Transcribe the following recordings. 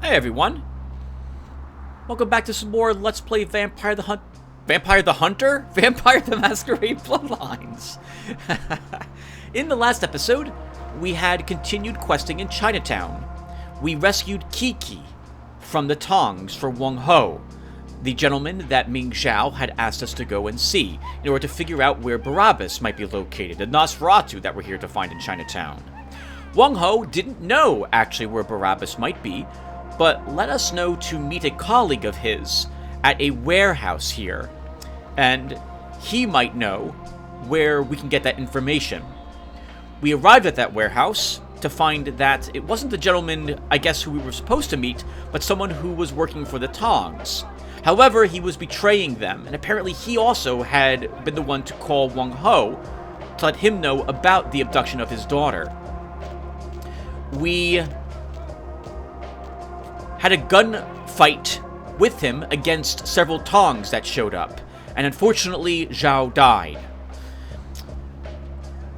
Hey everyone, welcome back to some more Let's Play Vampire the Hunter? Vampire the Masquerade-Bloodlines. In the last episode, we had continued questing in Chinatown. We rescued Kiki from the Tongs for Wong Ho, the gentleman that Ming Zhao had asked us to go and see, in order to figure out where Barabbas might be located, the Nosferatu that we're here to find in Chinatown. Wong Ho didn't know actually where Barabbas might be, but let us know to meet a colleague of his at a warehouse here, and he might know where we can get that information. We arrived at that warehouse to find that it wasn't the gentleman, I guess, who we were supposed to meet, but someone who was working for the Tongs. However, he was betraying them, and apparently he also had been the one to call Wong Ho to let him know about the abduction of his daughter. We had a gunfight with him against several Tongs that showed up, and unfortunately, Zhao died.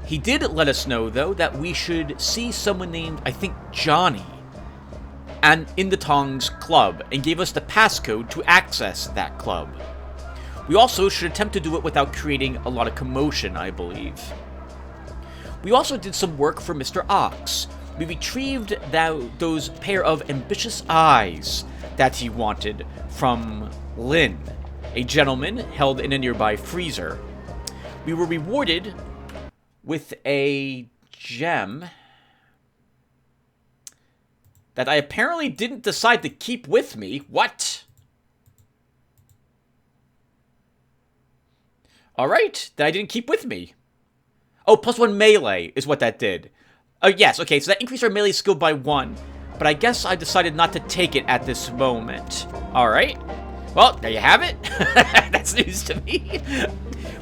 He did let us know, though, that we should see someone named, I think, Johnny, and in the Tongs club, and gave us the passcode to access that club. We also should attempt to do it without creating a lot of commotion, I believe. We also did some work for Mr. Ox. We retrieved those pair of ambitious eyes that he wanted from Lin, a gentleman held in a nearby freezer. We were rewarded with a gem that I apparently didn't decide to keep with me. What? Alright, that I didn't keep with me. Oh, +1 melee is what that did. Oh, yes, okay, so that increased our melee skill by 1. But I guess I decided not to take it at this moment. Alright. Well, there you have it. That's news to me.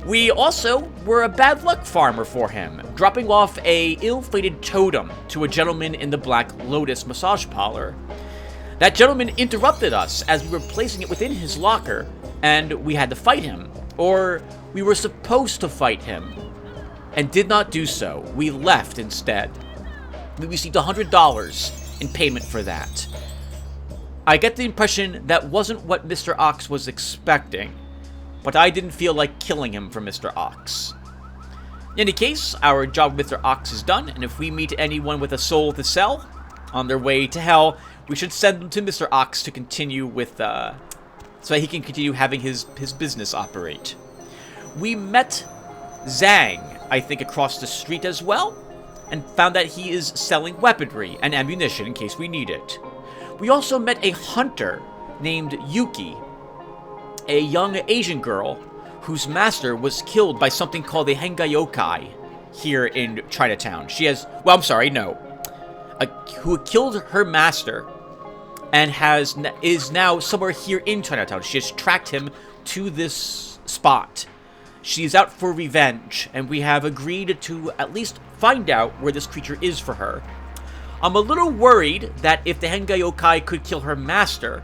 We also were a bad luck farmer for him, dropping off a ill-fated totem to a gentleman in the Black Lotus massage parlor. That gentleman interrupted us as we were placing it within his locker, and we had to fight him. Or we were supposed to fight him, and did not do so. We left instead. We received $100 in payment for that. I get the impression that wasn't what Mr. Ox was expecting, but I didn't feel like killing him for Mr. Ox. In any case, our job with Mr. Ox is done, and if we meet anyone with a soul to sell on their way to hell, we should send them to Mr. Ox to continue with, so that he can continue having his business operate. We met Zhang, I think, across the street as well, and found that he is selling weaponry and ammunition in case we need it. We also met a hunter named Yuki, a young Asian girl whose master was killed by something called a Hengayokai here in Chinatown. She has, well, I'm sorry, no. Who killed her master and is now somewhere here in Chinatown. She has tracked him to this spot. She is out for revenge, and we have agreed to at least find out where this creature is for her. I'm a little worried that if the Hengai Yokai could kill her master,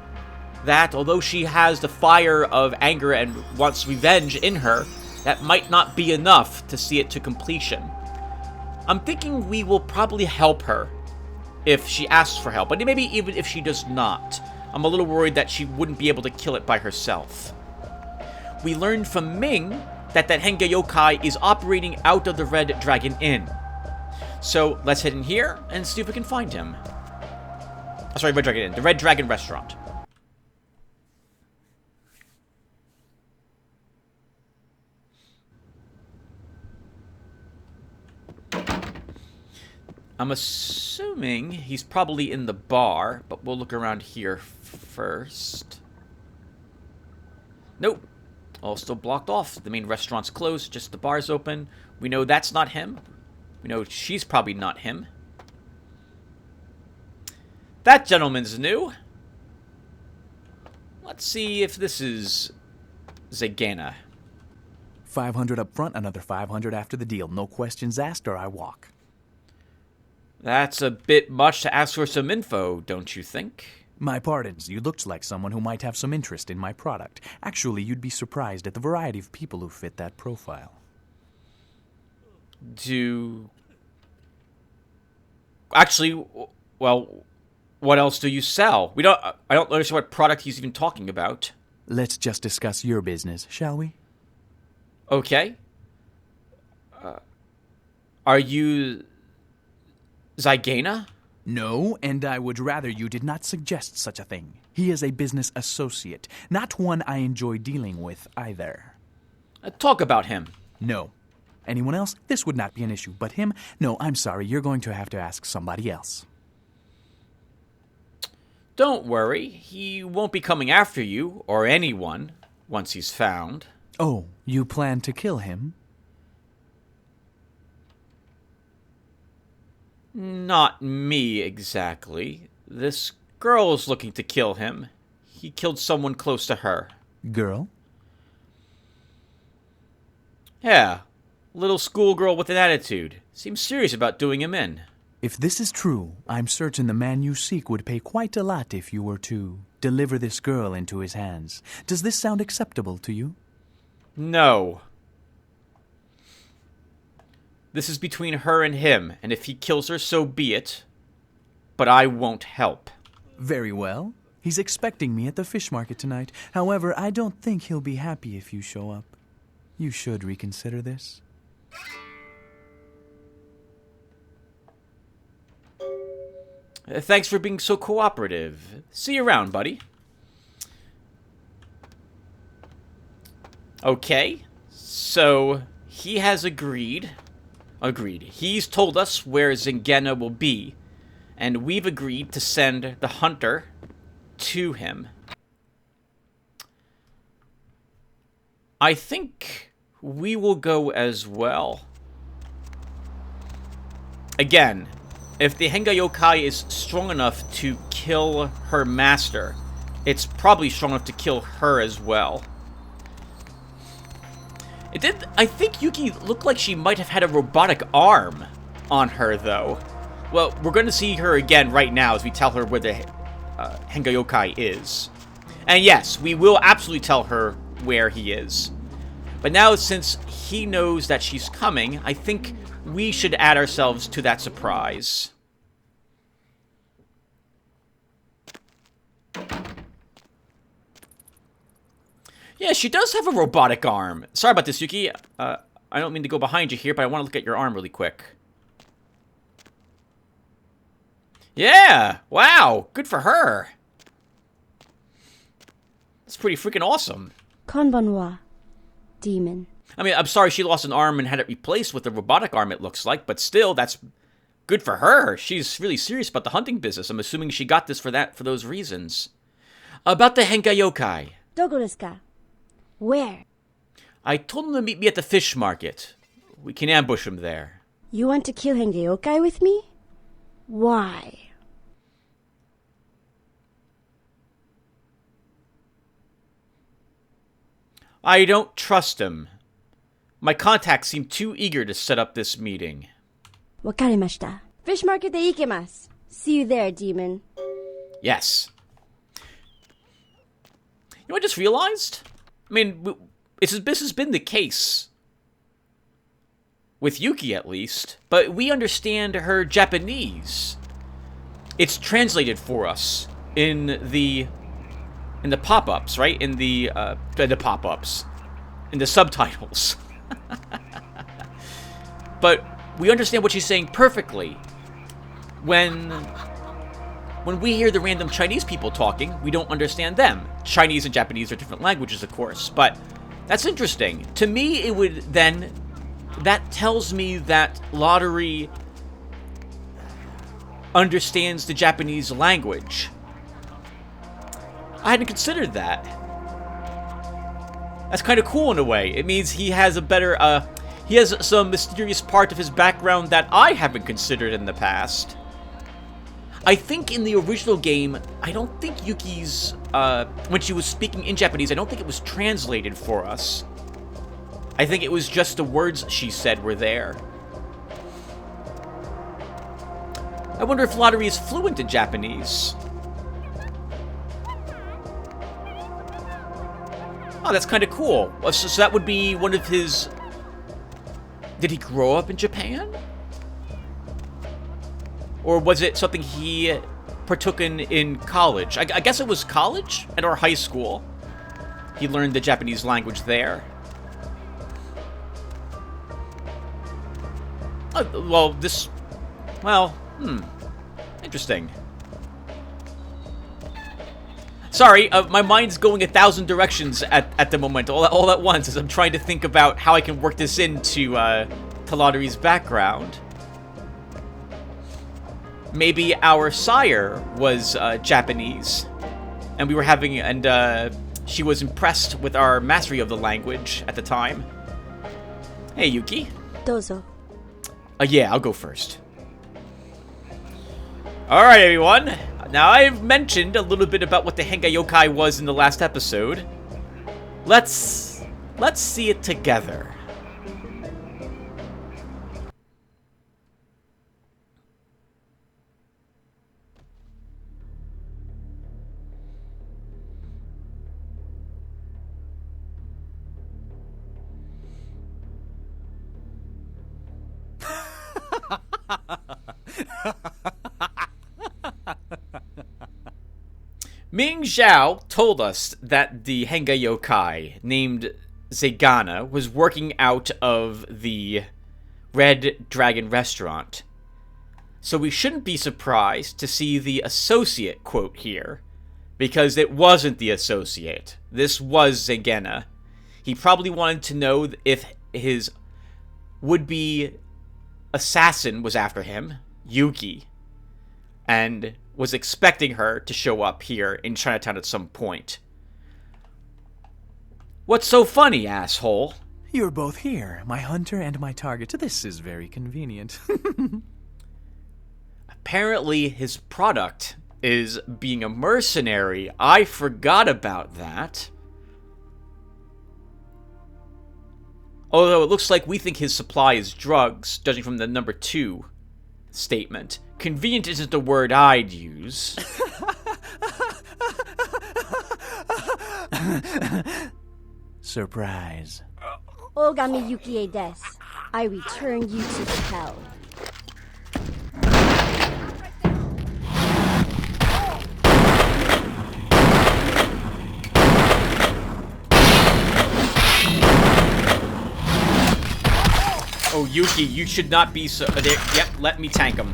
that although she has the fire of anger and wants revenge in her, that might not be enough to see it to completion. I'm thinking we will probably help her if she asks for help, but maybe even if she does not. I'm a little worried that she wouldn't be able to kill it by herself. We learned from Ming that Hengai Yokai is operating out of the Red Dragon Inn. So let's head in here and see if we can find him. Oh, sorry, Red Dragon Inn, the Red Dragon Restaurant. I'm assuming he's probably in the bar, but we'll look around here first. Nope. All still blocked off. The main restaurant's closed, just the bar's open. We know that's not him. We know she's probably not him. That gentleman's new. Let's see if this is Zagana. 500 up front, another 500 after the deal. No questions asked or I walk. That's a bit much to ask for some info, don't you think? My pardons, you looked like someone who might have some interest in my product. Actually, you'd be surprised at the variety of people who fit that profile. Actually, well, What else do you sell? I don't understand what product he's even talking about. Let's just discuss your business, shall we? Okay. Are you Zygena? No, and I would rather you did not suggest such a thing. He is a business associate, not one I enjoy dealing with either. Talk about him. No. Anyone else? This would not be an issue, but him? No, I'm sorry, you're going to have to ask somebody else. Don't worry, he won't be coming after you, or anyone, once he's found. Oh, you plan to kill him? Not me, exactly. This girl's looking to kill him. He killed someone close to her. Girl? Yeah, little schoolgirl with an attitude. Seems serious about doing him in. If this is true, I'm certain the man you seek would pay quite a lot if you were to deliver this girl into his hands. Does this sound acceptable to you? No. This is between her and him, and if he kills her, so be it. But I won't help. Very well. He's expecting me at the fish market tonight. However, I don't think he'll be happy if you show up. You should reconsider this. Thanks for being so cooperative. See you around, buddy. Okay, so he has agreed. He's told us where Zygena will be, and we've agreed to send the hunter to him. I think we will go as well. Again, if the Henga Yokai is strong enough to kill her master, it's probably strong enough to kill her as well. I think Yuki looked like she might have had a robotic arm on her, though. Well, we're going to see her again right now as we tell her where the Henga Yokai is. And yes, we will absolutely tell her where he is. But now, since he knows that she's coming, I think we should add ourselves to that surprise. Yeah, she does have a robotic arm. Sorry about this, Yuki. I don't mean to go behind you here, but I want to look at your arm really quick. Yeah! Wow! Good for her! That's pretty freaking awesome. Konbanwa, demon. I mean, I'm sorry she lost an arm and had it replaced with a robotic arm, it looks like, but still, that's good for her. She's really serious about the hunting business. I'm assuming she got this for those reasons. About the Henga Yokai. Dogo desu ka? Where? I told him to meet me at the fish market. We can ambush him there. You want to kill Henga Yokai with me? Why? I don't trust him. My contacts seem too eager to set up this meeting. Wakarimashita. Fish market de ikemasu. See you there, demon. Yes. You know what I just realized? I mean, this has been the case. With Yuki, at least. But we understand her Japanese. It's translated for us in the pop-ups, right? In the pop-ups. In the subtitles. But we understand what she's saying perfectly. When we hear the random Chinese people talking, we don't understand them. Chinese and Japanese are different languages, of course, but that's interesting. To me, it would then... That tells me that Lotaeri understands the Japanese language. I hadn't considered that. That's kind of cool in a way. It means he has a better, he has some mysterious part of his background that I haven't considered in the past. I think in the original game, I don't think Yuki's, when she was speaking in Japanese, I don't think it was translated for us. I think it was just the words she said were there. I wonder if Lotaeri is fluent in Japanese. Oh, that's kind of cool. So that would be one of his... Did he grow up in Japan? Or was it something he partook in college. I guess it was college and or high school. He learned the Japanese language there. Interesting. Sorry, my mind's going 1,000 directions at the moment, all at once, as I'm trying to think about how I can work this into Lotaeri's background. Maybe our sire was Japanese, and she was impressed with our mastery of the language at the time. Hey, Yuki. Dozo. Yeah, I'll go first. Alright, everyone. Now, I've mentioned a little bit about what the Henga Yokai was in the last episode. Let's see it together. Ming Zhao told us that the Henga Yokai named Zegana was working out of the Red Dragon restaurant. So we shouldn't be surprised to see the associate quote here, because it wasn't the associate. This was Zegana. He probably wanted to know if his would-be assassin was after him, Yuki, and was expecting her to show up here in Chinatown at some point. What's so funny, asshole? You're both here, my hunter and my target. This is very convenient. Apparently, his product is being a mercenary. I forgot about that. Although it looks like we think his supply is drugs, judging from the number 2 statement. Convenient isn't the word I'd use. Surprise. Ogami Yukie des. I return you to hell. Oh, Yuki, you should not be so... Yep, let me tank him.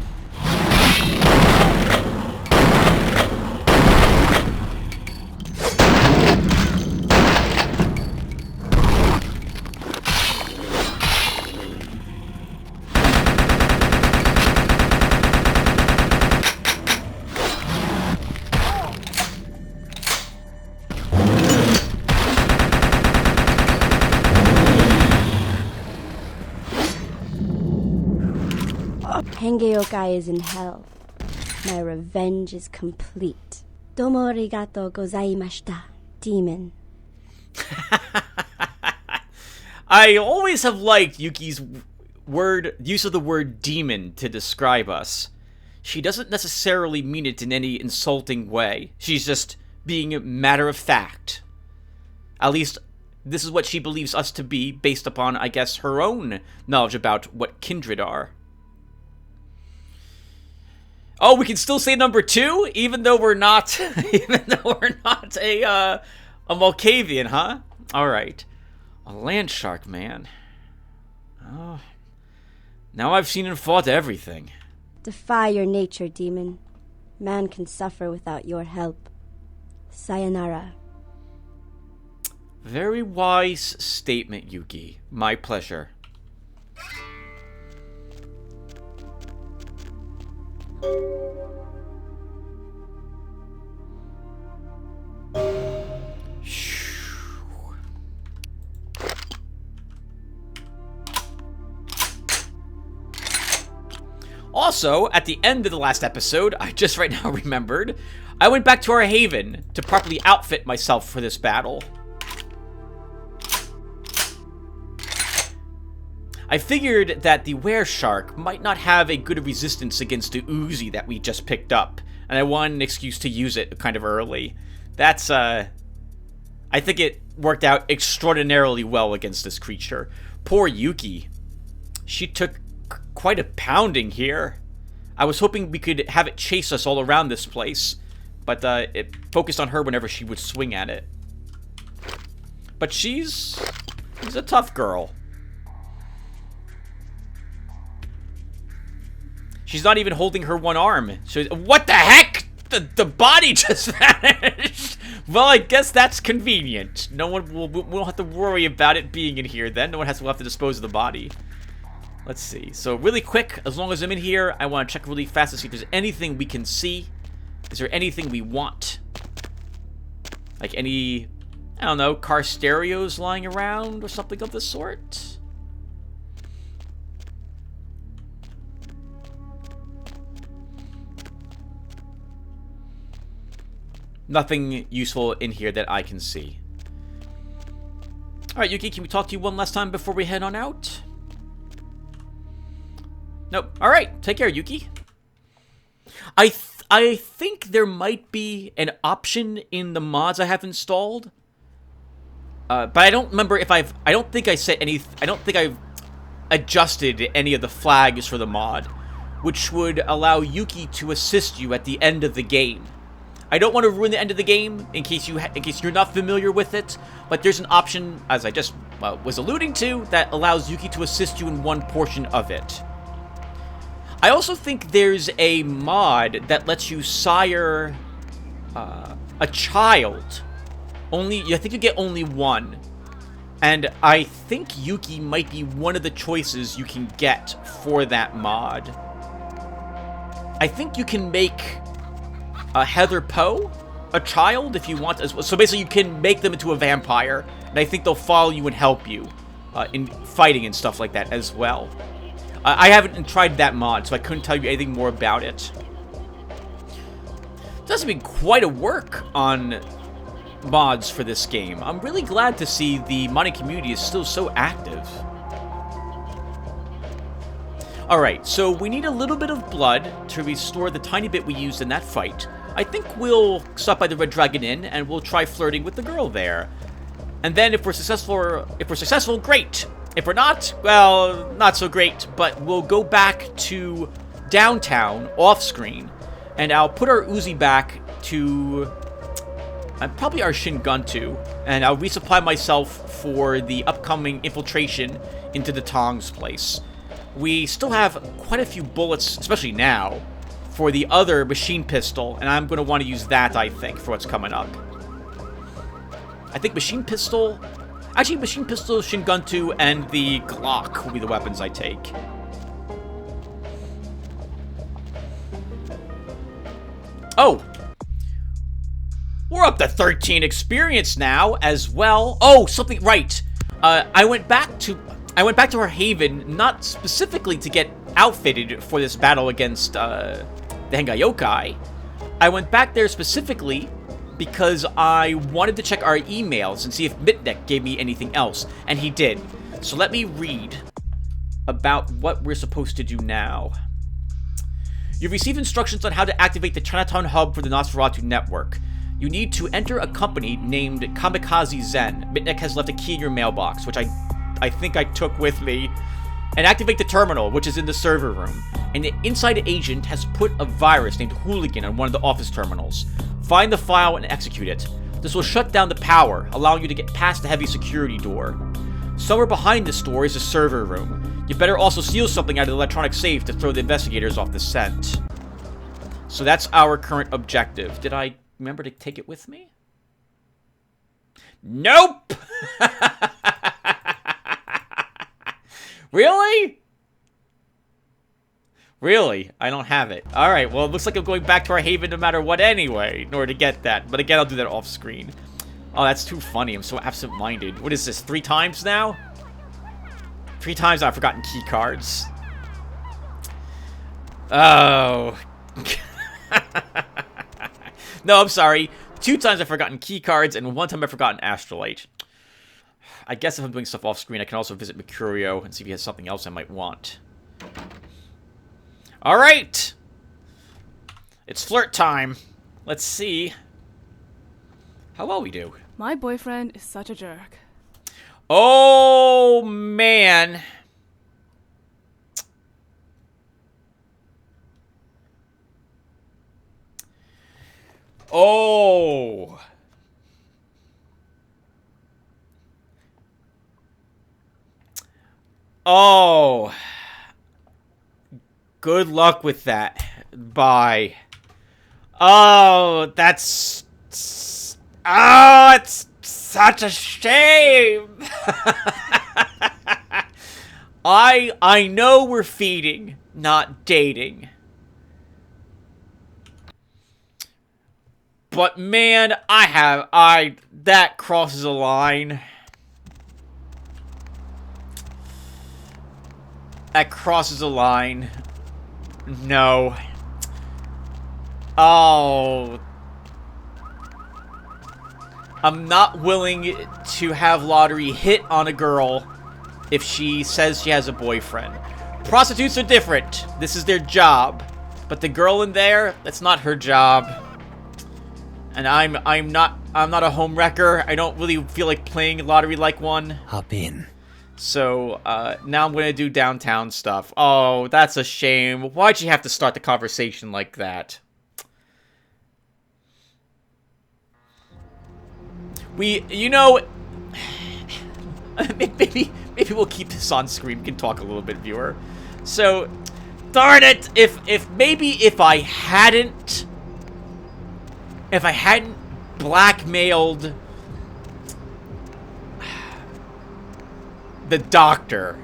Henga Yokai is in hell. My revenge is complete. Domo arigato gozaimashita, demon. I always have liked Yuki's use of the word demon to describe us. She doesn't necessarily mean it in any insulting way. She's just being matter of fact. At least, this is what she believes us to be, based upon, I guess, her own knowledge about what kindred are. Oh, we can still say number 2, even though we're not, a Malkavian, huh? All right, a land shark, man. Oh, now I've seen and fought everything. Defy your nature, demon. Man can suffer without your help. Sayonara. Very wise statement, Yuki. My pleasure. Also, at the end of the last episode, I just right now remembered, I went back to our haven to properly outfit myself for this battle. I figured that the were-shark might not have a good resistance against the Uzi that we just picked up, and I wanted an excuse to use it kind of early. That's, I think it worked out extraordinarily well against this creature. Poor Yuki. She took quite a pounding here. I was hoping we could have it chase us all around this place, but it focused on her whenever she would swing at it. But she's a tough girl. She's not even holding her one arm. What the heck? The body just vanished. Well, I guess that's convenient. No one we won't have to worry about it being in here then. No one will have to dispose of the body. Let's see. So really quick, as long as I'm in here, I want to check really fast to see if there's anything we can see. Is there anything we want? Like any, I don't know, car stereos lying around or something of the sort? Nothing useful in here that I can see. Alright, Yuki, can we talk to you one last time before we head on out? Nope. Alright, take care, Yuki. I think there might be an option in the mods I have installed. But I don't remember if I don't think I think I've adjusted any of the flags for the mod, which would allow Yuki to assist you at the end of the game. I don't want to ruin the end of the game in case you're not familiar with it, but there's an option, as I just was alluding to, that allows Yuki to assist you in one portion of it. I also think there's a mod that lets you sire a child. I think you get only one. And I think Yuki might be one of the choices you can get for that mod. I think you can make Heather Poe a child if you want as well. So basically you can make them into a vampire, and I think they'll follow you and help you in fighting and stuff like that as well. I haven't tried that mod, so I couldn't tell you anything more about it. There's been quite a work on mods for this game. I'm really glad to see the modding community is still so active. Alright, so we need a little bit of blood to restore the tiny bit we used in that fight. I think we'll stop by the Red Dragon Inn and we'll try flirting with the girl there. And then if we're successful, great. If we're not, well, not so great, but we'll go back to downtown off screen and I'll put our Uzi back to probably our Shinguntu, and I'll resupply myself for the upcoming infiltration into the Tong's place. We still have quite a few bullets, especially now, for the other machine pistol, and I'm going to want to use that, I think, for what's coming up. I think machine pistol, Shinguntu, and the Glock will be the weapons I take. Oh! We're up to 13 experience now, as well. Oh, something, right. I went back to our haven, not specifically to get outfitted for this battle against, the Hengai. I went back there specifically because I wanted to check our emails and see if Mitnek gave me anything else, and he did. So let me read about what we're supposed to do now. You've received instructions on how to activate the Chinatown hub for the Nosferatu network. You need to enter a company named Kamikaze Zen. Mitnek has left a key in your mailbox, which I think I took with me. And activate the terminal, which is in the server room. An inside agent has put a virus named Hooligan on one of the office terminals. Find the file and execute it. This will shut down the power, allowing you to get past the heavy security door. Somewhere behind this door is a server room. You better also steal something out of the electronic safe to throw the investigators off the scent. So that's our current objective. Did I remember to take it with me? Nope! Really? Really? I don't have it. Alright, well, it looks like I'm going back to our haven no matter what anyway, in order to get that. But again, I'll do that off screen. Oh, that's too funny. I'm so absent-minded. What is this, 3 times now? 3 times I've forgotten key cards. Oh. No, I'm sorry. 2 times I've forgotten key cards, and 1 time I've forgotten Astrolite. I guess if I'm doing stuff off screen, I can also visit Mercurio and see if he has something else I might want. Alright! It's flirt time. Let's see how well we do. My boyfriend is such a jerk. Oh, man. Oh. Oh. Good luck with that. Bye. Oh, that's... Oh, it's such a shame. I know we're feeding, not dating. But man, that crosses a line. That crosses a line. No. Oh. I'm not willing to have Lotaeri hit on a girl if she says she has a boyfriend. Prostitutes are different. This is their job. But the girl in there, that's not her job. And I'm not a home wrecker. I don't really feel like playing Lotaeri like one. Hop in. So, now I'm gonna do downtown stuff. Oh, that's a shame. Why'd you have to start the conversation like that? You know, maybe we'll keep this on screen. We can talk a little bit, viewer. So, darn it, if I hadn't blackmailed the doctor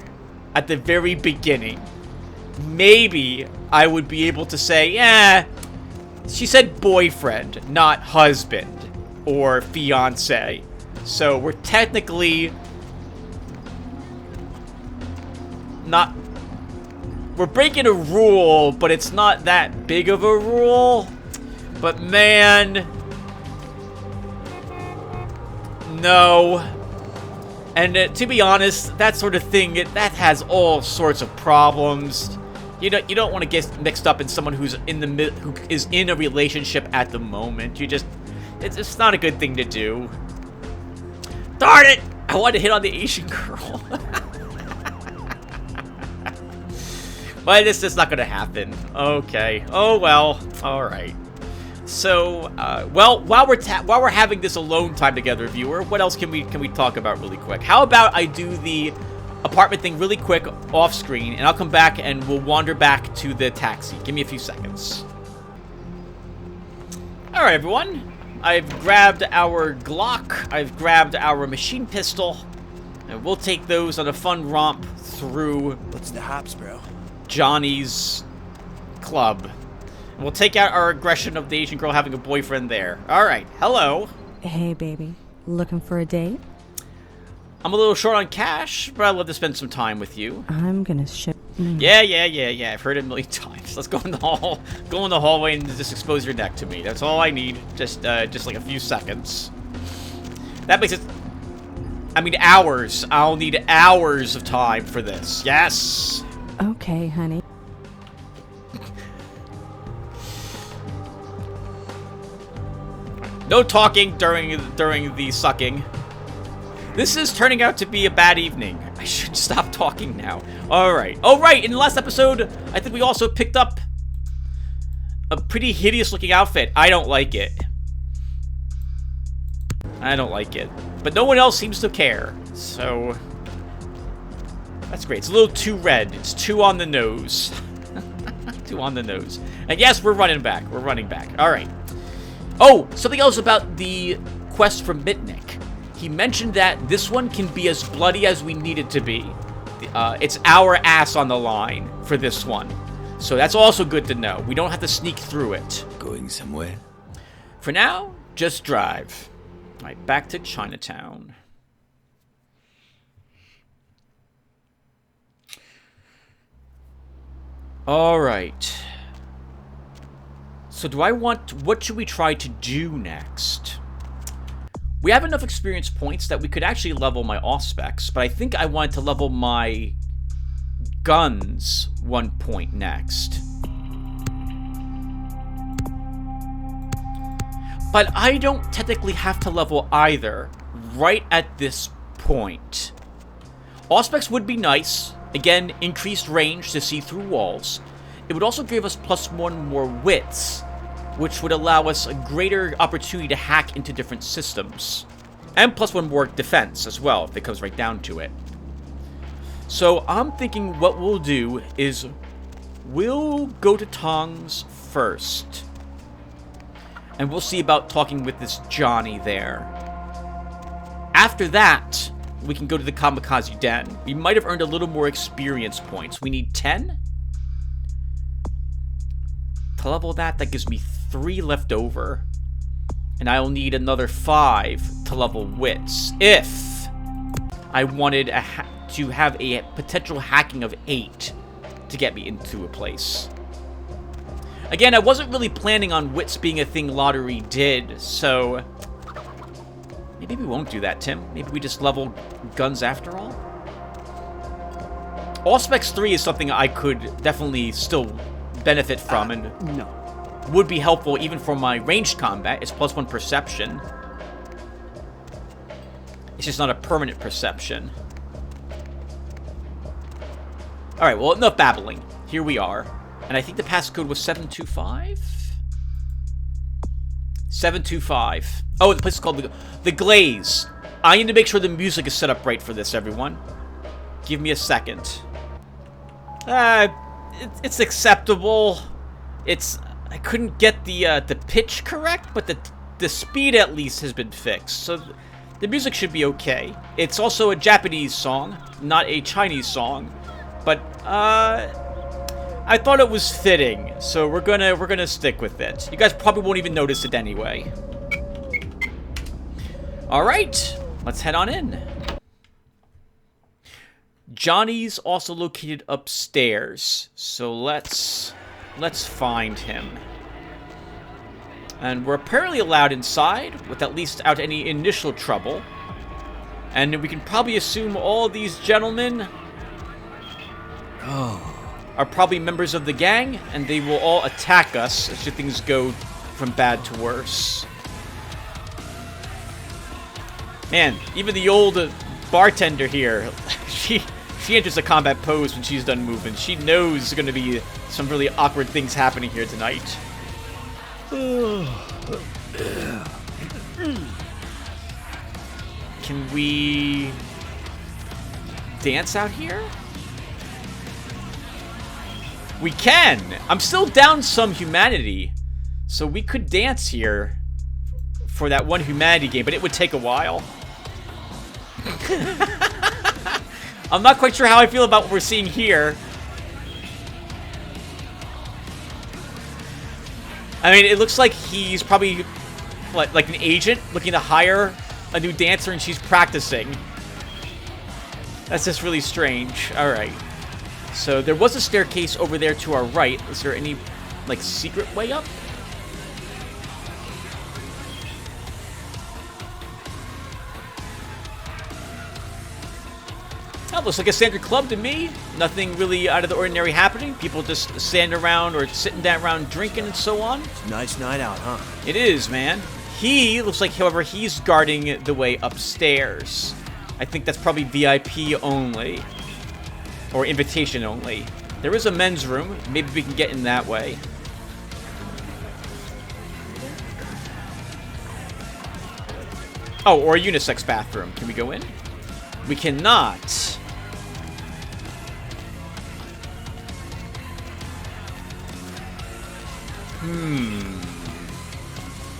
at the very beginning, maybe I would be able to say, yeah, she said boyfriend, not husband or fiance. So we're technically not... We're breaking a rule, but it's not that big of a rule. But man... No. And to be honest, that sort of thing, that has all sorts of problems. You don't want to get mixed up in someone who is in a relationship at the moment. It's not a good thing to do. Darn it! I wanted to hit on the Asian girl. But it's just not gonna happen. Okay. Oh well. All right. So, well, while we're having this alone time together, viewer, what else can we talk about really quick? How about I do the apartment thing really quick off screen, and I'll come back and we'll wander back to the taxi. Give me a few seconds. All right, everyone. I've grabbed our Glock. I've grabbed our machine pistol, and we'll take those on a fun romp through. What's the hops, bro? Johnny's club. We'll take out our aggression of the Asian girl having a boyfriend there. Alright, hello. Hey, baby. Looking for a date? I'm a little short on cash, but I'd love to spend some time with you. I'm gonna ship. Yeah. I've heard it a million times. Let's go in the hall. Go in the hallway and just expose your neck to me. That's all I need. Just like a few seconds. That makes it... I mean, hours. I'll need hours of time for this. Yes. Okay, honey. No talking during the sucking. This is turning out to be a bad evening. I should stop talking now. Alright. Oh, right. In the last episode, I think we also picked up a pretty hideous looking outfit. I don't like it. I don't like it. But no one else seems to care. So... that's great. It's a little too red. It's too on the nose. Too on the nose. And yes, we're running back. We're running back. Alright. Oh, something else about the quest from Mitnick. He mentioned that this one can be as bloody as we need it to be. It's our ass on the line for this one. So that's also good to know. We don't have to sneak through it. Going somewhere? For now, just drive. All right, back to Chinatown. All right. So what should we try to do next? We have enough experience points that we could actually level my off-specs, but I think I want to level my guns 1 point next. But I don't technically have to level either right at this point. Off-specs would be nice. Again, increased range to see through walls. It would also give us +1 more wits which would allow us a greater opportunity to hack into different systems. And +1 more defense as well, if it comes right down to it. So I'm thinking what we'll do is we'll go to Tongs first. And we'll see about talking with this Johnny there. After that, we can go to the Kamikaze Den. We might have earned a little more experience points. We need 10? To level that gives me 3 left over. And I'll need another 5 to level wits. If I wanted to have a potential hacking of 8 to get me into a place. Again, I wasn't really planning on wits being a thing Lotaeri did, so maybe we won't do that, Tim. Maybe we just level guns after all. Auspex 3 is something I could definitely still benefit from and No. would be helpful even for my ranged combat. It's +1 perception. It's just not a permanent perception. Alright, well, enough babbling. Here we are. And I think the passcode was 725? 725. Oh, the place is called the Glaze. I need to make sure the music is set up right for this, everyone. Give me a second. It's acceptable. I couldn't get the pitch correct, but the speed at least has been fixed. So the music should be okay. It's also a Japanese song, not a Chinese song. But I thought it was fitting, so we're gonna stick with it. You guys probably won't even notice it anyway. All right, let's head on in. Johnny's also located upstairs, so let's find him. And we're apparently allowed inside, without least out any initial trouble. And we can probably assume all these gentlemen are probably members of the gang, and they will all attack us should things go from bad to worse. Man, even the old bartender here, she enters a combat pose when she's done moving. She knows there's going to be some really awkward things happening here tonight. Can we dance out here? We can! I'm still down some humanity, so we could dance here for that one humanity game, but it would take a while. I'm not quite sure how I feel about what we're seeing here. I mean, it looks like he's probably like an agent looking to hire a new dancer and she's practicing. That's just really strange. Alright. So there was a staircase over there to our right. Is there any, like, secret way up? That looks like a standard club to me. Nothing really out of the ordinary happening. People just standing around or sitting down around drinking and so on. It's a nice night out, huh? It is, man. He looks like, however, he's guarding the way upstairs. I think that's probably VIP only. Or invitation only. There is a men's room. Maybe we can get in that way. Oh, or a unisex bathroom. Can we go in? We cannot.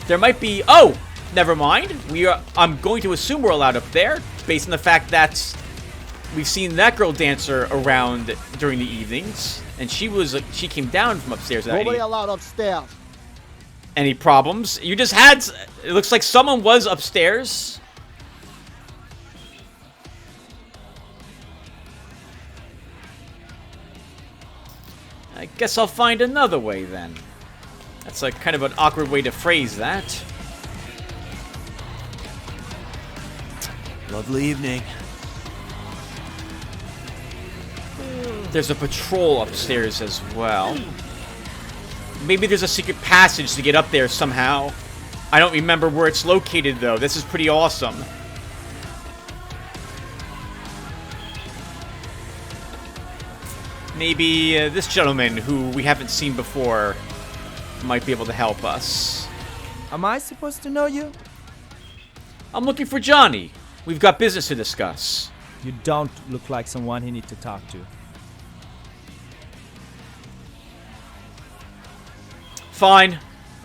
There might be... Oh! Never mind. I'm going to assume we're allowed up there, based on the fact that we've seen that girl dancer around during the evenings, and she came down from upstairs. Nobody allowed upstairs. Any problems? You just had... It looks like someone was upstairs. I guess I'll find another way then. That's like kind of an awkward way to phrase that. Lovely evening. There's a patrol upstairs as well. Maybe there's a secret passage to get up there somehow. I don't remember where it's located, though. This is pretty awesome. Maybe this gentleman, who we haven't seen before. might be able to help us. Am I supposed to know you? I'm looking for Johnny. We've got business to discuss. You don't look like someone he needs to talk to. Fine.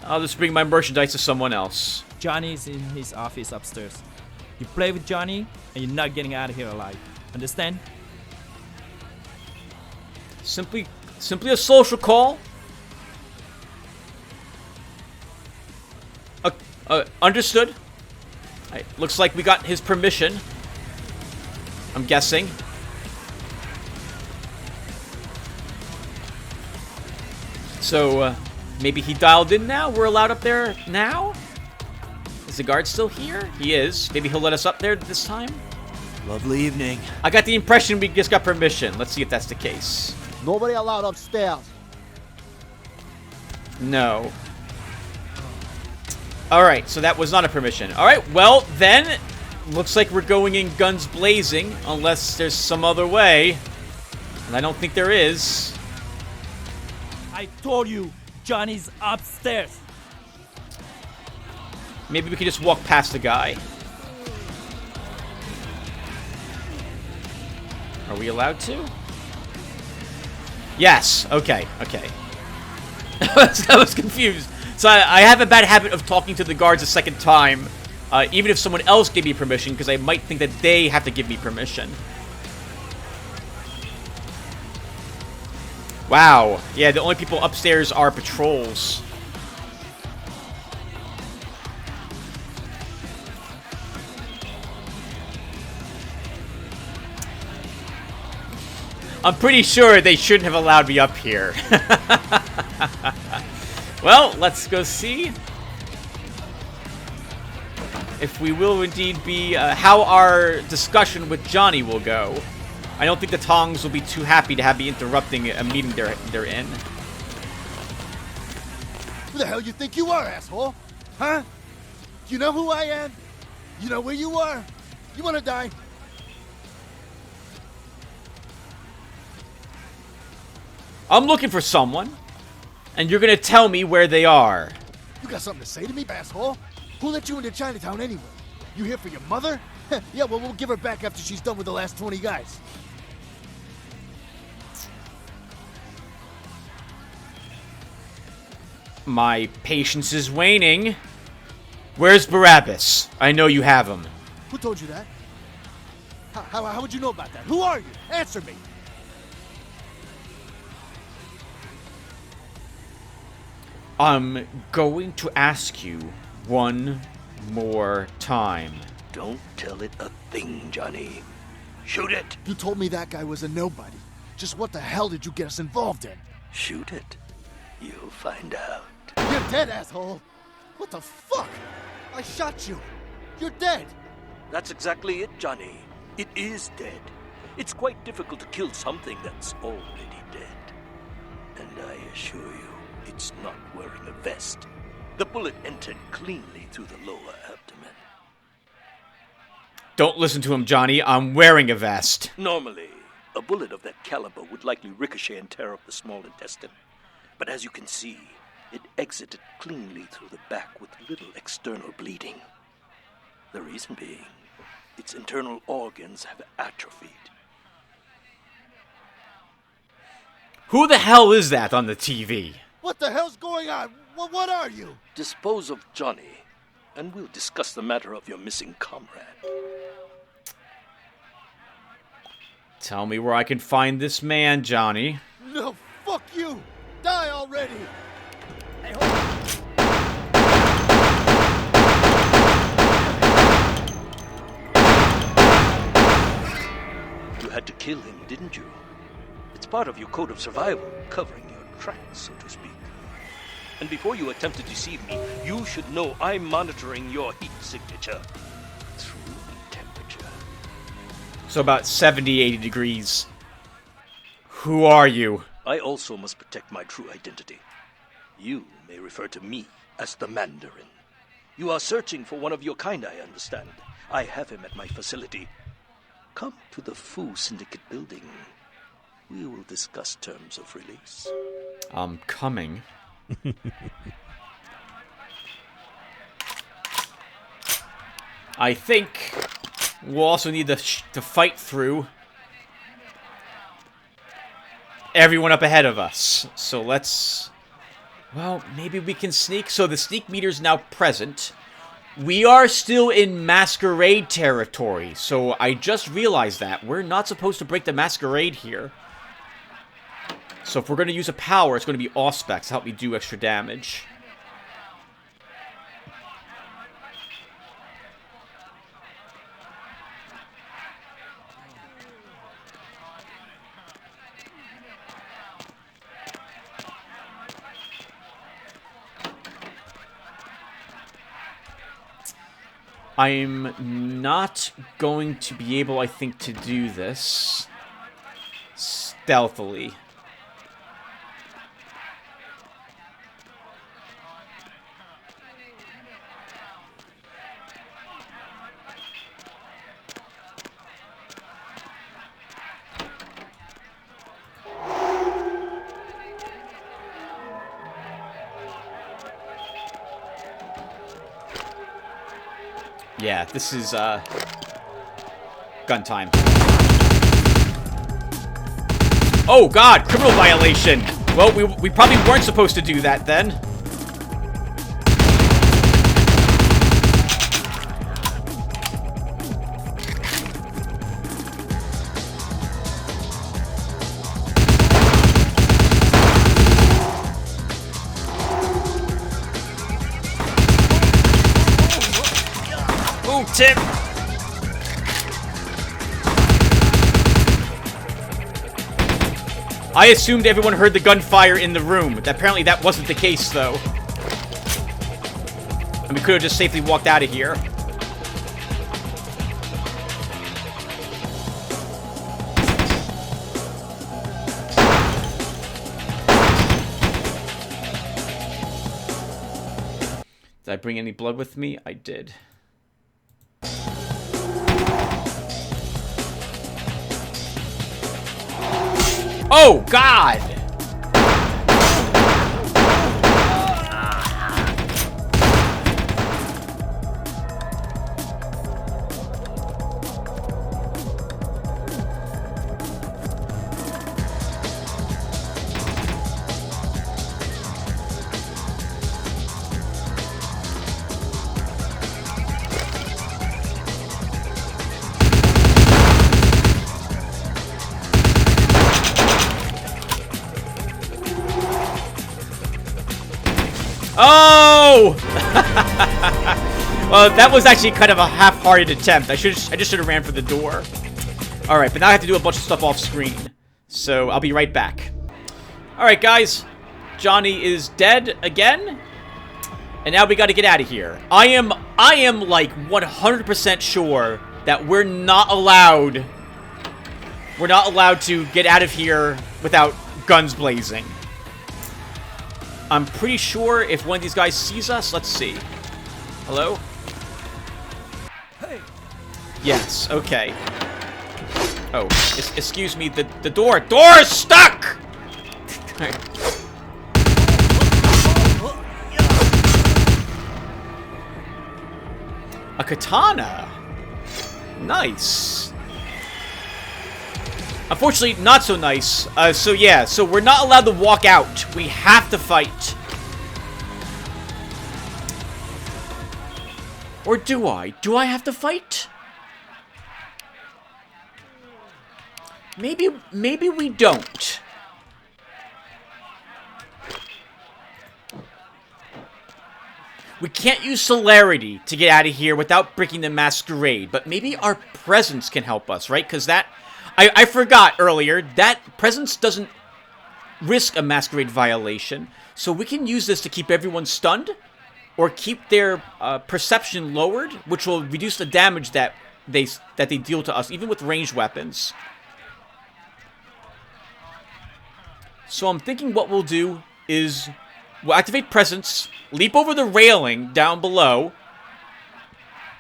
I'll just bring my merchandise to someone else. Johnny's in his office upstairs. You play with Johnny, and you're not getting out of here alive. Understand? Simply a social call. Understood. Looks like we got his permission. I'm guessing. So, maybe he dialed in now? We're allowed up there now? Is the guard still here? He is. Maybe he'll let us up there this time? Lovely evening. I got the impression we just got permission. Let's see if that's the case. Nobody allowed upstairs. No. Alright, so that was not a permission. Alright, well, then, looks like we're going in guns blazing, unless there's some other way. And I don't think there is. I told you, Johnny's upstairs. Maybe we can just walk past the guy. Are we allowed to? Yes. Okay. I was confused. So I have a bad habit of talking to the guards a second time, even if someone else gave me permission, because I might think that they have to give me permission. Wow. Yeah, the only people upstairs are patrols. I'm pretty sure they shouldn't have allowed me up here. Well, let's go see if we will indeed be, how our discussion with Johnny will go. I don't think the Tongs will be too happy to have me interrupting a meeting they're in. Who the hell you think you are, asshole? Huh? You know who I am? You know where you are? You wanna die? I'm looking for someone, and you're gonna tell me where they are. You got something to say to me, asshole? Who let you into Chinatown anyway? You here for your mother? Yeah, well, we'll give her back after she's done with the last 20 guys. My patience is waning. Where's Barabbas? I know you have him. Who told you that? How would you know about that? Who are you? Answer me. I'm going to ask you one more time. Don't tell it a thing, Johnny. Shoot it. You told me that guy was a nobody. Just what the hell did you get us involved in? Shoot it. You'll find out. You're dead, asshole. What the fuck? I shot you. You're dead. That's exactly it, Johnny. It is dead. It's quite difficult to kill something that's already dead. And I assure you, it's not wearing a vest. The bullet entered cleanly through the lower abdomen. Don't listen to him, Johnny. I'm wearing a vest. Normally, a bullet of that caliber would likely ricochet and tear up the small intestine. But as you can see, it exited cleanly through the back with little external bleeding. The reason being, its internal organs have atrophied. Who the hell is that on the TV? What the hell's going on? What are you? Dispose of Johnny, and we'll discuss the matter of your missing comrade. Tell me where I can find this man, Johnny. No, fuck you! Die already! Hey, hold on. You had to kill him, didn't you? It's part of your code of survival, covering your tracks, so to speak. And before you attempt to deceive me, you should know I'm monitoring your heat signature. True temperature. So about 70, 80 degrees. Who are you? I also must protect my true identity. You may refer to me as the Mandarin. You are searching for one of your kind, I understand. I have him at my facility. Come to the Fu Syndicate building. We will discuss terms of release. I'm coming. I think we'll also need to fight through everyone up ahead of us. So let's... Well, maybe we can sneak. So the sneak meter's now present. We are still in Masquerade territory. So I just realized that. We're not supposed to break the Masquerade here. So if we're going to use a power, it's going to be Auspex to help me do extra damage. I'm not going to be able, I think, to do this stealthily. Yeah, this is, gun time. Oh, God! Criminal violation! Well, we probably weren't supposed to do that, then. Tip. I assumed everyone heard the gunfire in the room. Apparently that wasn't the case, though. And we could have just safely walked out of here. Did I bring any blood with me? I did. Oh, God! Oh! Well, that was actually kind of a half-hearted attempt. I just should have ran for the door. Alright, but now I have to do a bunch of stuff off screen. So, I'll be right back. Alright, guys. Johnny is dead again. And now we gotta get out of here. I am like 100% sure that we're not allowed to get out of here without guns blazing. I'm pretty sure if one of these guys sees us, let's see. Hello? Hey. Yes, okay. Oh, excuse me, the door is stuck! A katana. Nice. Unfortunately, not so nice. So yeah, so we're not allowed to walk out. We have to fight. Or do I? Do I have to fight? Maybe we don't. We can't use celerity to get out of here without breaking the Masquerade, but maybe our presence can help us, right? Because that... I forgot earlier, that presence doesn't risk a Masquerade violation, so we can use this to keep everyone stunned, or keep their perception lowered, which will reduce the damage that they deal to us, even with ranged weapons. So I'm thinking what we'll do is we'll activate presence, leap over the railing down below,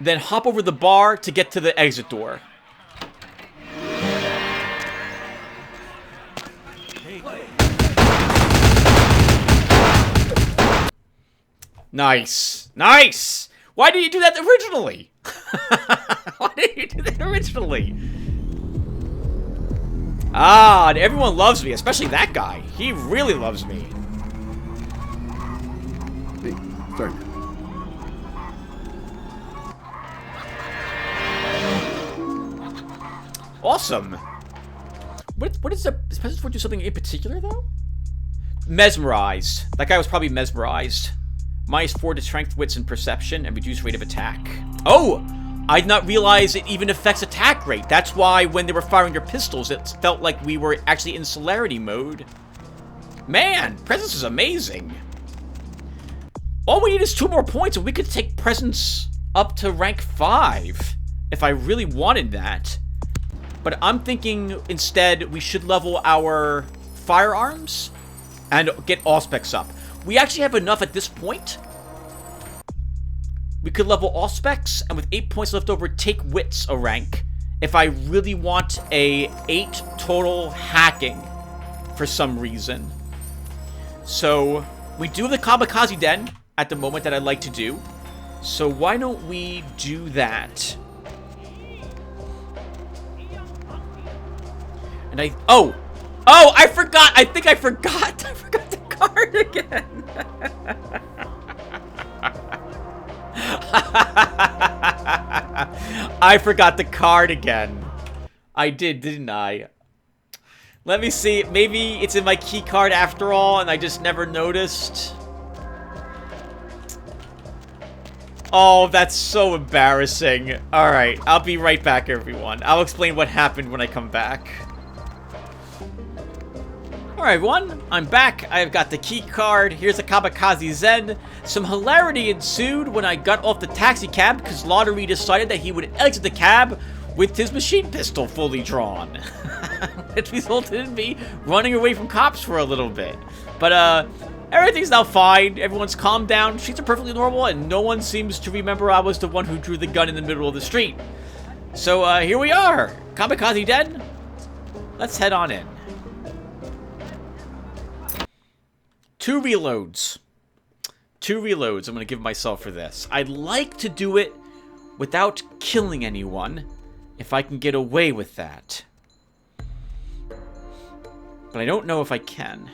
then hop over the bar to get to the exit door. Nice. Nice! Why did you do that originally? Why did you do that originally? Ah, everyone loves me, especially that guy. He really loves me. Hey, sorry. Awesome. What is the President 4 do something in particular though? Mesmerized. That guy was probably mesmerized. -4 to strength, wits, and perception, and reduced rate of attack. Oh! I did not realize it even affects attack rate. That's why when they were firing their pistols, it felt like we were actually in celerity mode. Man, Presence is amazing. All we need is 2 more points, and we could take Presence up to rank 5. If I really wanted that. But I'm thinking instead we should level our firearms and get Auspex up. We actually have enough at this point. We could level Auspex, and with 8 points left over, take Wits a rank. If I really want a 8 total hacking for some reason. So, we do have the Kamikaze Den at the moment that I'd like to do. So why don't we do that? And oh, I forgot. I think I forgot. I forgot the card again. I forgot the card again. I did, didn't I? Let me see. Maybe it's in my key card after all, and I just never noticed. Oh, that's so embarrassing. Alright, I'll be right back, everyone. I'll explain what happened when I come back. Alright, everyone, I'm back. I've got the key card. Here's the Kamikaze Zen. Some hilarity ensued when I got off the taxi cab because Lotaeri decided that he would exit the cab with his machine pistol fully drawn. It resulted in me running away from cops for a little bit. But, everything's now fine. Everyone's calmed down. Streets are perfectly normal, and no one seems to remember I was the one who drew the gun in the middle of the street. So, here we are. Kamikaze Den. Let's head on in. 2 reloads. 2 reloads I'm going to give myself for this. I'd like to do it without killing anyone, if I can get away with that. But I don't know if I can.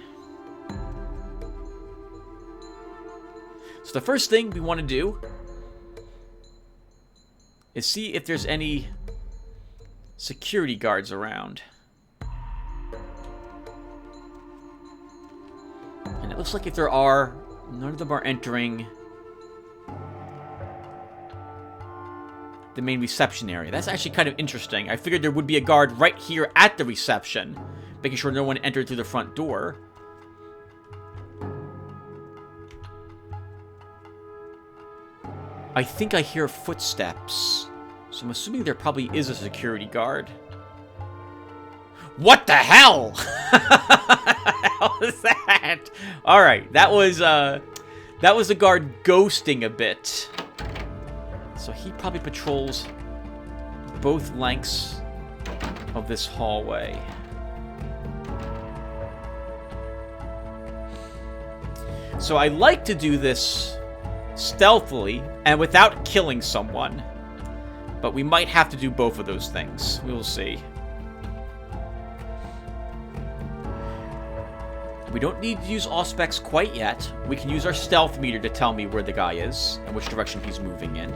So the first thing we want to do is see if there's any security guards around. And it looks like if there are, none of them are entering the main reception area. That's actually kind of interesting. I figured there would be a guard right here at the reception, making sure no one entered through the front door. I think I hear footsteps, so I'm assuming there probably is a security guard. What the hell? What the hell is that? Alright, that was the guard ghosting a bit. So he probably patrols both lengths of this hallway. So I like to do this stealthily and without killing someone. But we might have to do both of those things. We will see. We don't need to use Auspex quite yet. We can use our stealth meter to tell me where the guy is and which direction he's moving in.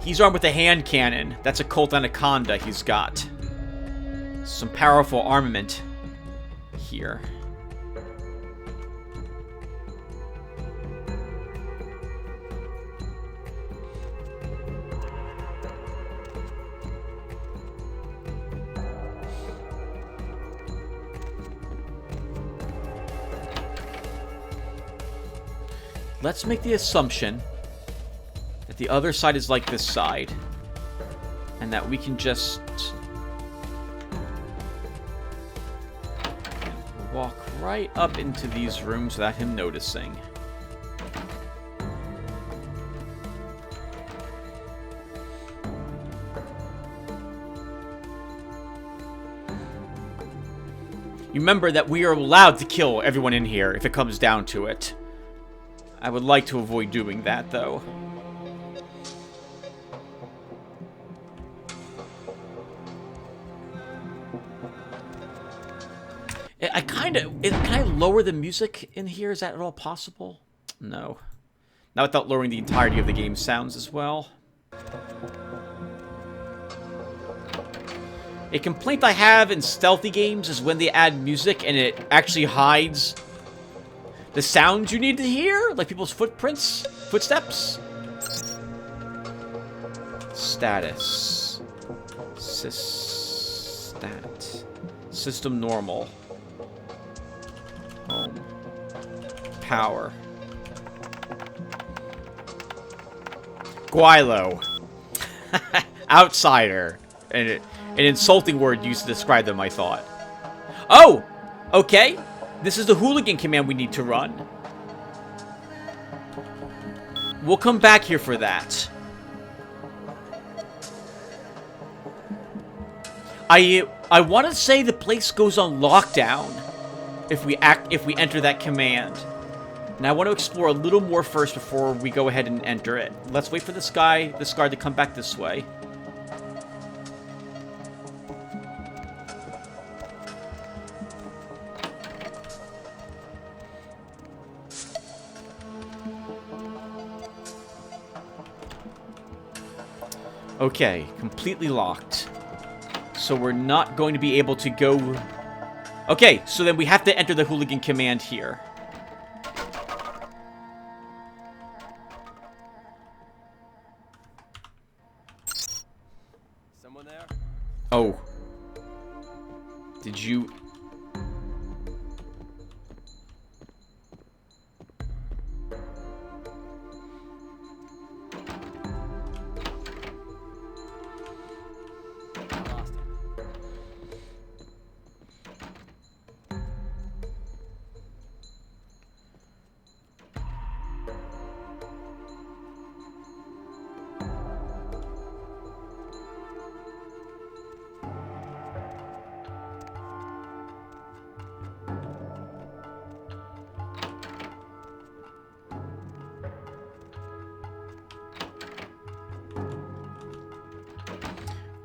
He's armed with a hand cannon. That's a Colt Anaconda he's got. Some powerful armament here. Let's make the assumption that the other side is like this side, and that we can just walk right up into these rooms without him noticing. You remember that we are allowed to kill everyone in here if it comes down to it. I would like to avoid doing that, though. Can I lower the music in here? Is that at all possible? No. Not without lowering the entirety of the game's sounds as well. A complaint I have in stealthy games is when they add music and it actually hides the sounds you need to hear, like people's footsteps. Status. Stat. System normal. Home. Power. Guilo. Outsider. An insulting word used to describe them, I thought. Oh! Okay. This is the hooligan command we need to run. We'll come back here for that. I want to say the place goes on lockdown if we enter that command. And I want to explore a little more first before we go ahead and enter it. Let's wait for this guard to come back this way. Okay, completely locked. So we're not going to be able to go... Okay, so then we have to enter the hooligan command here. Someone there? Oh. Did you...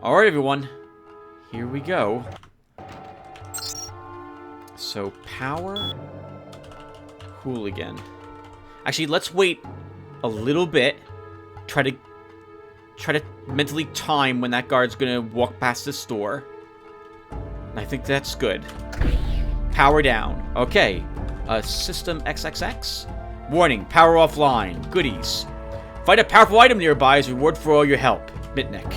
Alright, everyone. Here we go. So, power... Hooligan. Actually, let's wait a little bit. Try to mentally time when that guard's gonna walk past this door. I think that's good. Power down. Okay. System XXX. Warning, power offline. Goodies. Find a powerful item nearby as reward for all your help. Mitnick.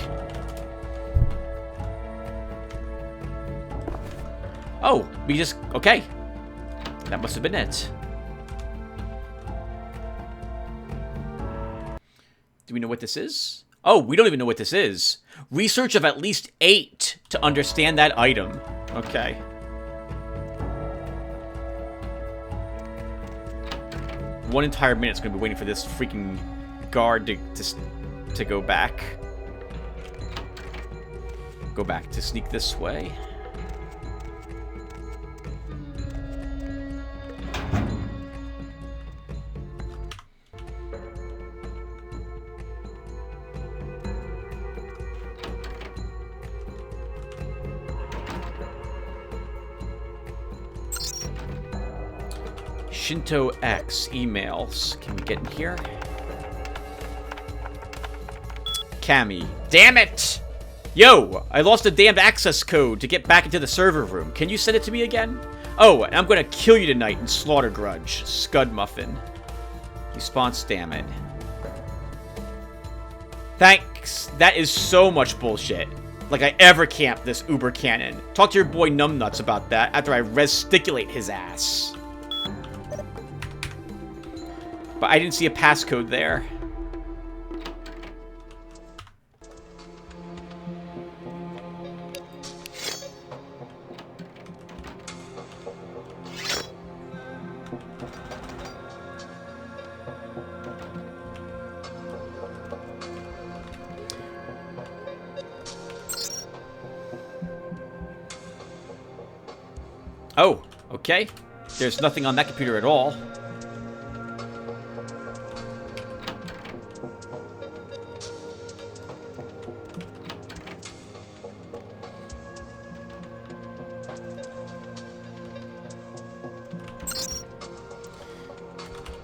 Oh, we just... Okay. That must have been it. Do we know what this is? Oh, we don't even know what this is. Research of at least 8 to understand that item. Okay. One entire minute's gonna be waiting for this freaking guard to go back. Go back to sneak this way. Shinto X emails. Can we get in here? Cammy. Damn it! Yo! I lost a damned access code to get back into the server room. Can you send it to me again? Oh, and I'm gonna kill you tonight in Slaughter Grudge. Scud Muffin. Response, damn it. Thanks. That is so much bullshit. Like I ever camped this Uber cannon. Talk to your boy Numbnuts about that after I resticulate his ass. But I didn't see a passcode there. Oh, okay. There's nothing on that computer at all.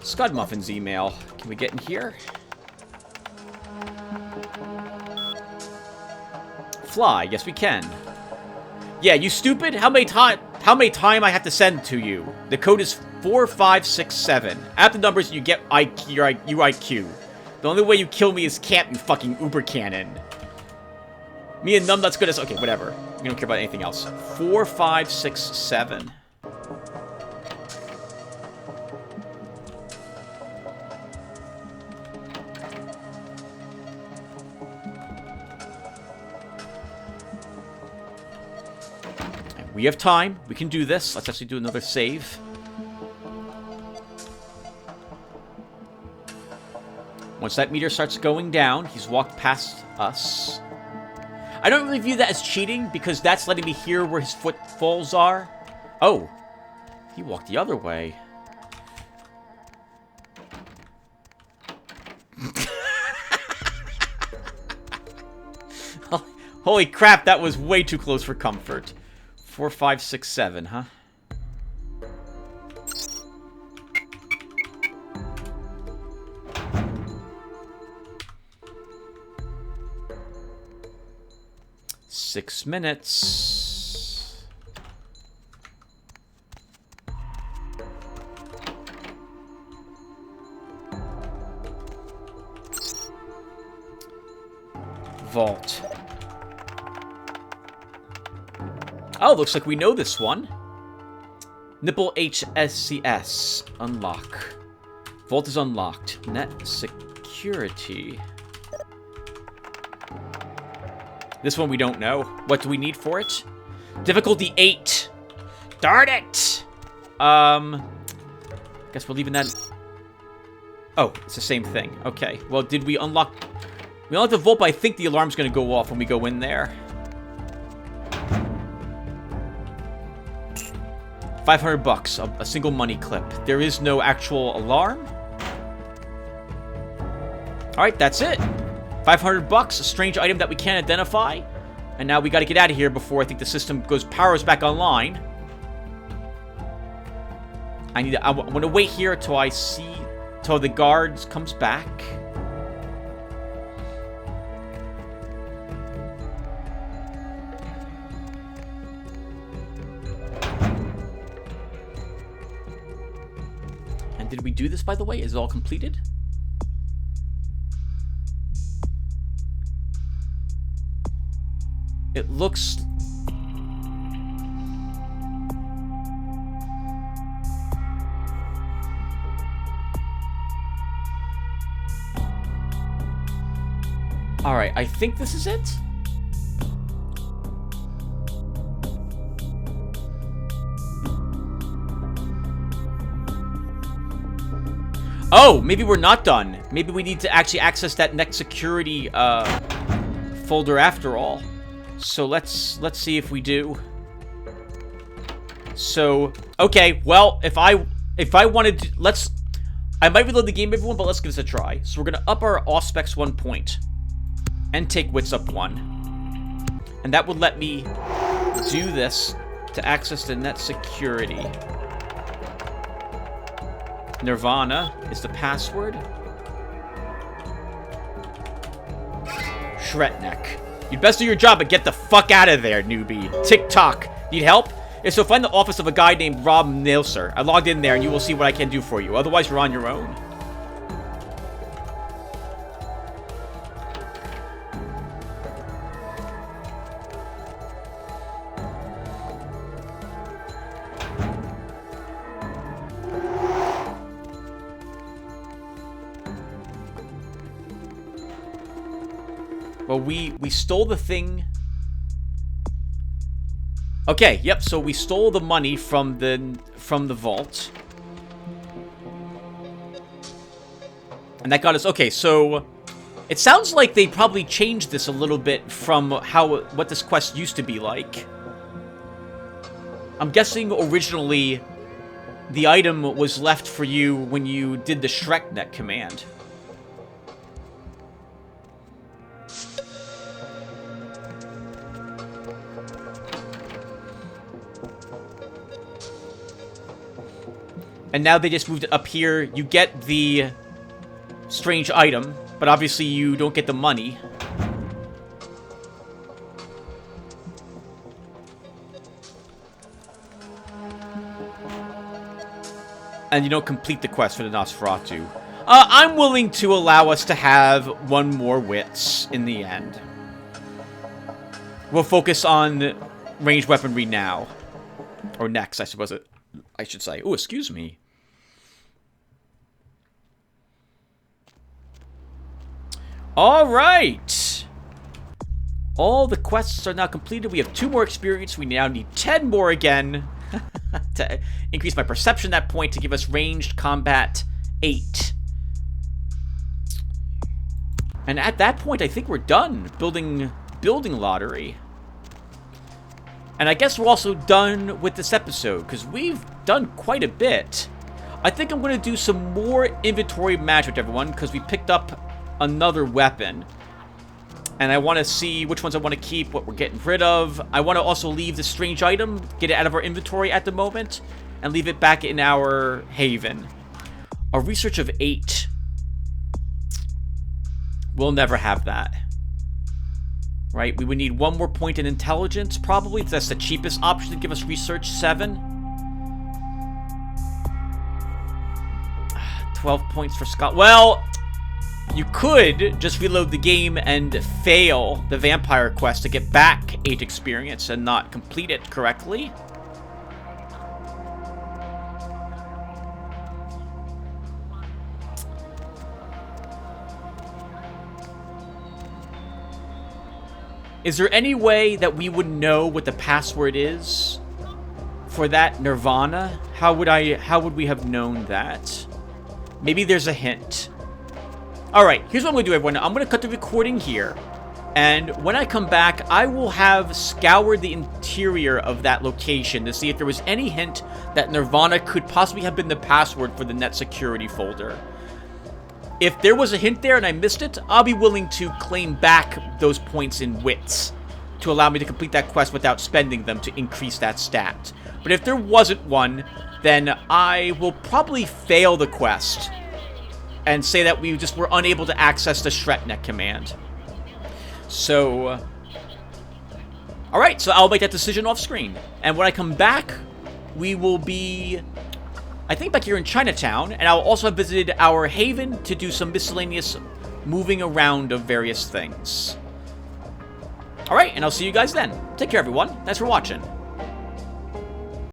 Scud Muffin's email. Can we get in here? Fly. Yes, we can. Yeah, you stupid. How many time I have to send to you? The code is 4567. Add the numbers and you get your IQ. The only way you kill me is camp, you fucking uber cannon. Me and Numbnut's good as... Okay, whatever. We don't care about anything else. 4567. We have time. We can do this. Let's actually do another save. Once that meter starts going down, he's walked past us. I don't really view that as cheating, because that's letting me hear where his footfalls are. Oh. He walked the other way. Holy crap, that was way too close for comfort. 4, 5, 6, 7, huh? Six minutes. Vault. Oh, looks like we know this one. Nipple HSCS. Unlock. Vault is unlocked. Net security. This one we don't know. What do we need for it? Difficulty 8. Darn it! Guess we're leaving that... Oh, it's the same thing. Okay. Well, did we unlock... We unlocked the vault, but I think the alarm's going to go off when we go in there. 500 bucks, a single money clip. There is no actual alarm. Alright, that's it. 500 bucks, a strange item that we can't identify. And now we gotta get out of here before I think the system powers back online. I want to wait here till till the guards comes back. And did we do this, by the way? Is it all completed? It looks... Alright, I think this is it. Oh, maybe we're not done. Maybe we need to actually access that next security folder after all. So let's see if we do. So, okay, well, if I wanted to, I might reload the game, everyone, but let's give this a try. So we're gonna up our auspex 1 point and take wits up 1. And that would let me do this to access the net security. Nirvana is the password. Shretneck. You'd best do your job and get the fuck out of there, newbie. Tick-tock. Need help? If so, find the office of a guy named Rob Nailser. I logged in there and you will see what I can do for you. Otherwise, you're on your own. Well, we stole the thing. Okay, yep, so we stole the money from the vault. And that got us... Okay, so it sounds like they probably changed this a little bit from what this quest used to be like. I'm guessing originally the item was left for you when you did the ShrekNet command. And now they just moved it up here. You get the strange item, but obviously you don't get the money. And you don't complete the quest for the Nosferatu. I'm willing to allow us to have one more wits in the end. We'll focus on ranged weaponry now. Or next, I suppose I should say. Oh, excuse me. Alright! All the quests are now completed. We have 2 more experience. We now need 10 more again. To increase my perception at that point to give us ranged combat 8. And at that point, I think we're done building Lotaeri. And I guess we're also done with this episode, because we've done quite a bit. I think I'm going to do some more inventory management, everyone, because we picked up another weapon. And I want to see which ones I want to keep, what we're getting rid of. I want to also leave the strange item, get it out of our inventory at the moment, and leave it back in our haven. A research of 8. We'll never have that. Right? We would need 1 more point in intelligence, probably. That's the cheapest option to give us research 7. 12 points for Scott. Well, you could just reload the game and fail the vampire quest to get back 8 experience and not complete it correctly. Is there any way that we would know what the password is for that Nirvana? How would we have known that? Maybe there's a hint. Alright, here's what I'm going to do, everyone. I'm going to cut the recording here. And when I come back, I will have scoured the interior of that location to see if there was any hint that Nirvana could possibly have been the password for the net security folder. If there was a hint there and I missed it, I'll be willing to claim back those points in wits to allow me to complete that quest without spending them to increase that stat. But if there wasn't one, then I will probably fail the quest and say that we just were unable to access the ShrekNet command. So, alright, so I'll make that decision off screen. And when I come back, we will be, I think, back here in Chinatown, and I'll also have visited our haven to do some miscellaneous moving around of various things. Alright, and I'll see you guys then. Take care, everyone. Thanks for watching.